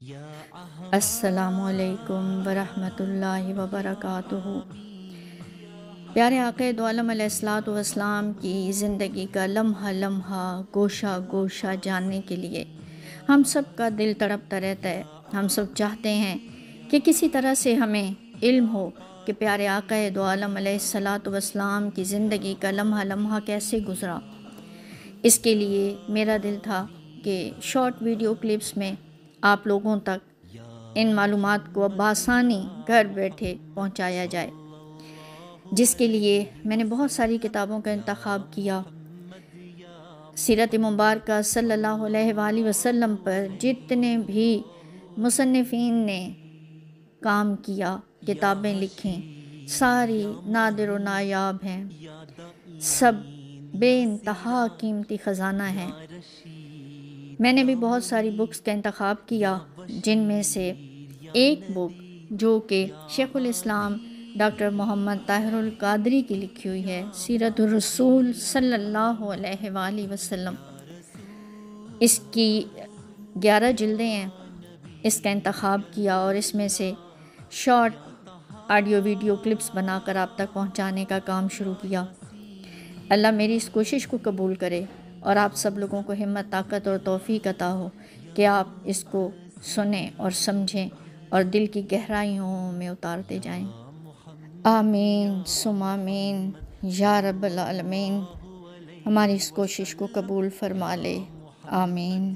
السلام علیکم ورحمۃ اللہ وبرکاتہ۔ پیارے آقا دو عالم علیہ الصلوۃ والسلام کی زندگی کا لمحہ لمحہ گوشہ گوشہ جاننے کے لیے ہم سب کا دل تڑپتا رہتا ہے۔ ہم سب چاہتے ہیں کہ کسی طرح سے ہمیں علم ہو کہ پیارے آقا دو عالم علیہ الصلوۃ والسلام کی زندگی کا لمحہ لمحہ کیسے گزرا۔ اس کے لیے میرا دل تھا کہ شارٹ ویڈیو کلپس میں آپ لوگوں تک ان معلومات کو بآسانی گھر بیٹھے پہنچایا جائے، جس کے لیے میں نے بہت ساری کتابوں کا انتخاب کیا۔ سیرت مبارکہ صلی اللہ علیہ وآلہ وسلم پر جتنے بھی مصنفین نے کام کیا، کتابیں لکھیں، ساری نادر و نایاب ہیں، سب بے انتہا قیمتی خزانہ ہیں۔ میں نے بھی بہت ساری بکس کا انتخاب کیا، جن میں سے ایک بک جو کہ شیخ الاسلام ڈاکٹر محمد طاہر القادری کی لکھی ہوئی ہے، سیرت الرسول صلی اللہ علیہ وآلہ وسلم، اس کی 11 جلدیں ہیں۔ اس کا انتخاب کیا اور اس میں سے شارٹ آڈیو ویڈیو کلپس بنا کر آپ تک پہنچانے کا کام شروع کیا۔ اللہ میری اس کوشش کو قبول کرے اور آپ سب لوگوں کو ہمت، طاقت اور توفیق عطا ہو کہ آپ اس کو سنیں اور سمجھیں اور دل کی گہرائیوں میں اتارتے جائیں۔ آمین ثم آمین یا رب العالمین۔ ہماری اس کوشش کو قبول فرما لے، آمین۔